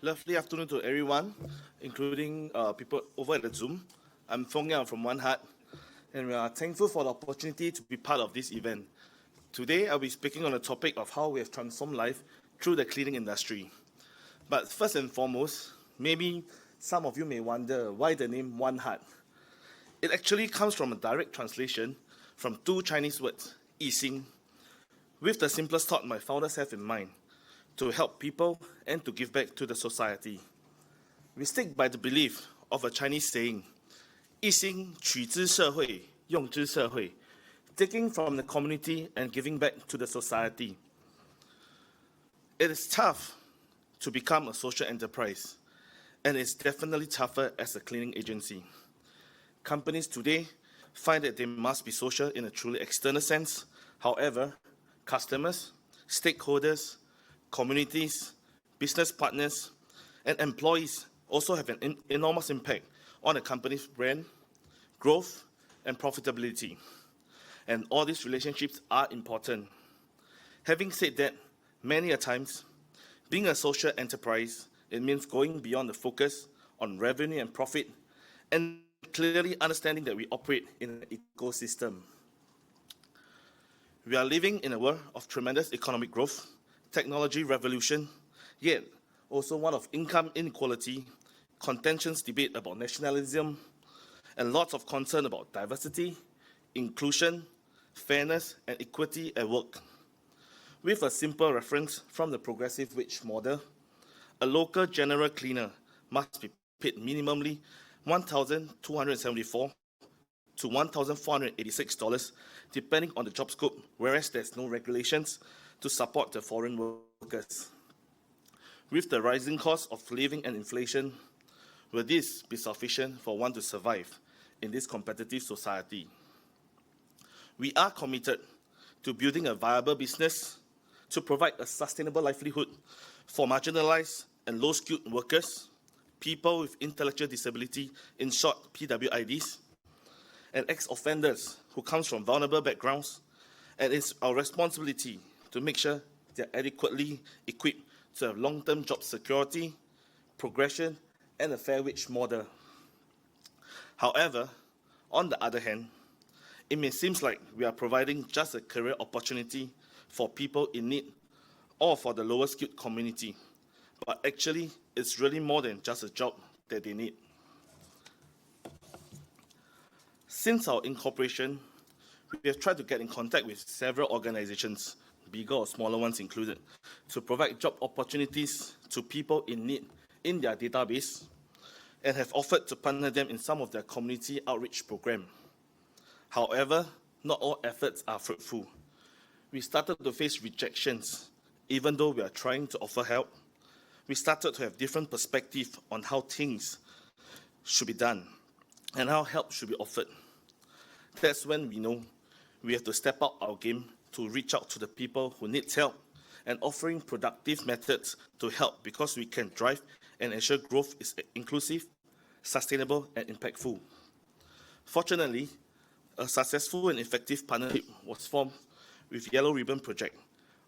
Lovely afternoon to everyone, including people over at the Zoom. I'm Fong Yang from One Heart, and we are thankful for the opportunity to be part of this event. Today, I'll be speaking on the topic of how we have transformed life through the cleaning industry. But first and foremost, maybe some of you may wonder why the name One Heart. It actually comes from a direct translation from two Chinese words, 一心, with the simplest thought my founders have in mind, to help people and to give back to the society. We stick by the belief of a Chinese saying, 一心取之社会，用之社会, taking from the community and giving back to the society. It is tough to become a social enterprise, and it's definitely tougher as a cleaning agency. Companies today find that they must be social in a truly external sense. However, customers, stakeholders, communities, business partners, and employees also have an enormous impact on a company's brand, growth, and profitability. And all these relationships are important. Having said that, many a times, being a social enterprise, it means going beyond the focus on revenue and profit and clearly understanding that we operate in an ecosystem. We are living in a world of tremendous economic growth, technology revolution, yet also one of income inequality, contentious debate about nationalism, and lots of concern about diversity, inclusion, fairness, and equity at work. With a simple reference from the progressive wage model, a local general cleaner must be paid minimally $1,274 to $1,486, depending on the job scope, whereas there's no regulations to support the foreign workers. With the rising cost of living and inflation, will this be sufficient for one to survive in this competitive society? We are committed to building a viable business to provide a sustainable livelihood for marginalized and low-skilled workers, people with intellectual disability, in short, PWIDs, and ex-offenders who come from vulnerable backgrounds, and it's our responsibility to make sure they're adequately equipped to have long-term job security, progression, and a fair wage model. However, on the other hand, it may seem like we are providing just a career opportunity for people in need or for the lower skilled community, but actually it's really more than just a job that they need. Since our incorporation, we have tried to get in contact with several organizations, bigger or smaller ones included, to provide job opportunities to people in need in their database, and have offered to partner them in some of their community outreach programs. However, not all efforts are fruitful. We started to face rejections, even though we are trying to offer help. We started to have different perspectives on how things should be done and how help should be offered. That's when we know we have to step up our game to reach out to the people who need help and offering productive methods to help, because we can drive and ensure growth is inclusive, sustainable, and impactful. Fortunately, a successful and effective partnership was formed with Yellow Ribbon Project,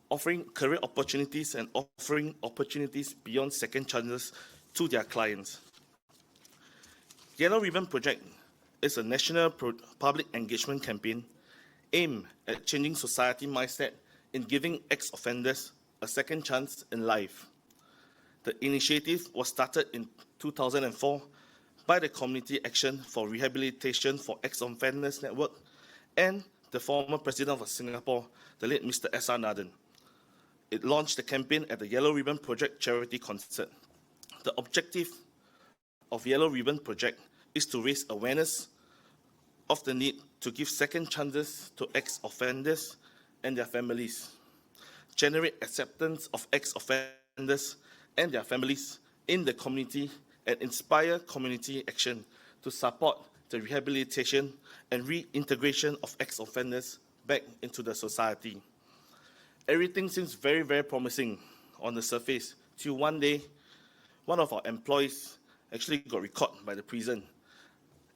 offering career opportunities and offering opportunities beyond second chances to their clients. Yellow Ribbon Project is a national public engagement campaign aimed at changing society mindset in giving ex-offenders a second chance in life. The initiative was started in 2004 by the Community Action for Rehabilitation for Ex-Offenders Network and the former President of Singapore, the late Mr. S.R. Nathan. It launched the campaign at the Yellow Ribbon Project charity concert. The objective of Yellow Ribbon Project is to raise awareness of the need to give second chances to ex-offenders and their families, generate acceptance of ex-offenders and their families in the community, and inspire community action to support the rehabilitation and reintegration of ex-offenders back into the society. Everything seems very, very promising on the surface, till one day, one of our employees actually got recalled by the prison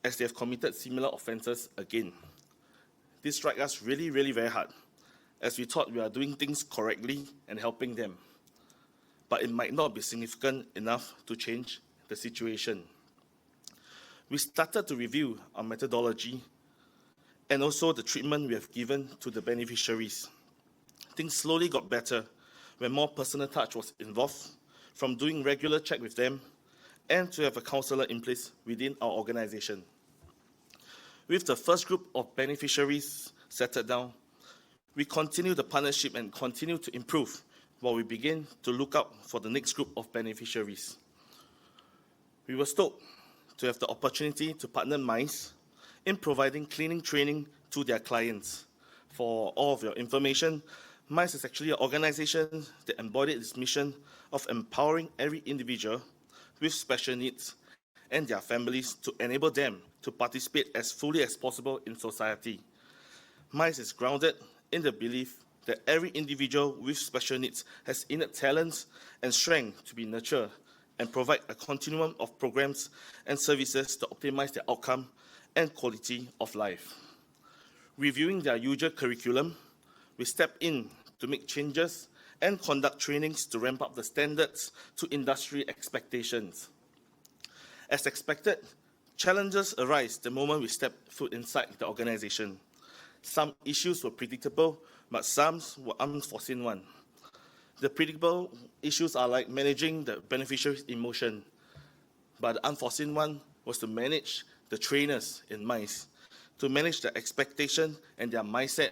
as they have committed similar offences again. This struck us really, really very hard, as we thought we are doing things correctly and helping them. but it might not be significant enough to change the situation. We started to review our methodology and also the treatment we have given to the beneficiaries. Things slowly got better when more personal touch was involved, from doing regular check with them and to have a counsellor in place within our organization. With the first group of beneficiaries settled down, we continue the partnership and continue to improve while we begin to look out for the next group of beneficiaries. We were stoked to have the opportunity to partner MICE in providing cleaning training to their clients. For all of your information, MICE is actually an organization that embodied its mission of empowering every individual with special needs and their families to enable them to participate as fully as possible in society. MICE is grounded in the belief that every individual with special needs has innate talents and strength to be nurtured and provide a continuum of programs and services to optimize their outcome and quality of life. Reviewing their usual curriculum, we step in to make changes and conduct trainings to ramp up the standards to industry expectations. As expected, challenges arise the moment we step foot inside the organization. Some issues were predictable, but some were unforeseen ones. The predictable issues are like managing the beneficiary's emotion, but the unforeseen one was to manage the trainers in MICE, to manage their expectation and their mindset,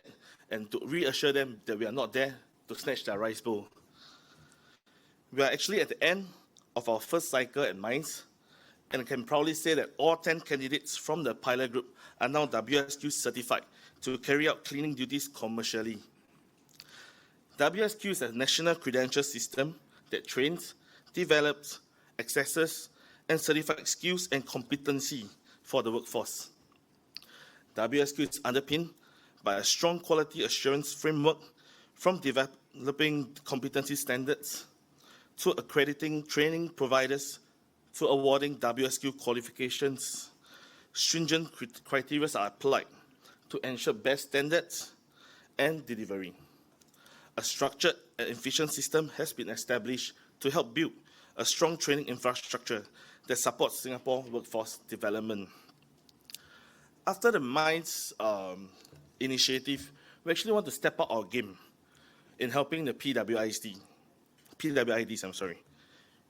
and to reassure them that we are not there to snatch their rice bowl. We are actually at the end of our first cycle at MICE, and I can proudly say that all 10 candidates from the pilot group are now WSQ certified to carry out cleaning duties commercially. WSQ is a national credential system that trains, develops, assesses, and certifies skills and competency for the workforce. WSQ is underpinned by a strong quality assurance framework, from developing competency standards to accrediting training providers to awarding WSQ qualifications. Stringent criteria are applied to ensure best standards and delivery. A structured and efficient system has been established to help build a strong training infrastructure that supports Singapore workforce development. After the MICE initiative, we actually want to step up our game in helping the PWIDs.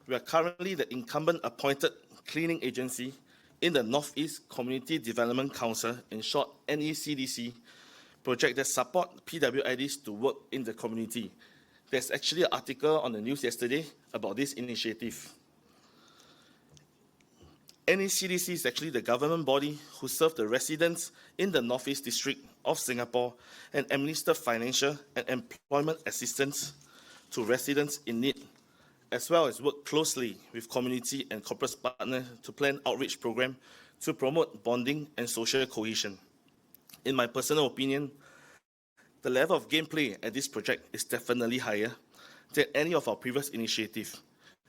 We are currently the incumbent appointed cleaning agency in the Northeast Community Development Council, in short NECDC, project that support PWIDs to work in the community. There's actually an article on the news yesterday about this initiative. NECDC is actually the government body who serve the residents in the Northeast District of Singapore and administer financial and employment assistance to residents in need, as well as work closely with community and corporate partners to plan outreach programs to promote bonding and social cohesion. In my personal opinion, the level of gameplay at this project is definitely higher than any of our previous initiatives,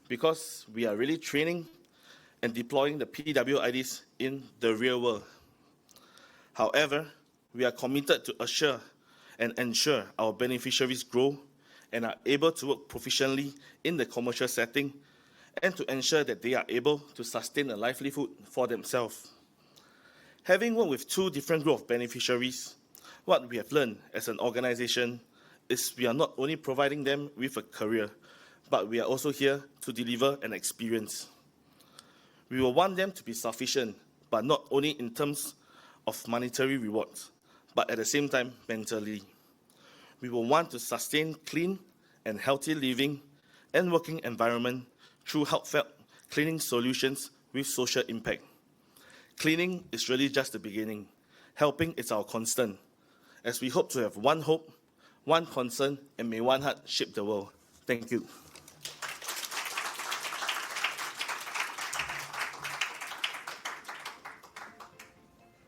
because we are really training and deploying the PWIDs in the real world. However, we are committed to assure and ensure our beneficiaries grow and are able to work proficiently in the commercial setting, and to ensure that they are able to sustain a livelihood for themselves. Having worked with two different groups of beneficiaries, what we have learned as an organization is we are not only providing them with a career, but we are also here to deliver an experience. We will want them to be sufficient, but not only in terms of monetary rewards, but at the same time mentally. We will want to sustain clean and healthy living and working environment through heartfelt cleaning solutions with social impact. Cleaning is really just the beginning. Helping is our constant, as we hope to have one hope, one concern, and may one heart shape the world. Thank you.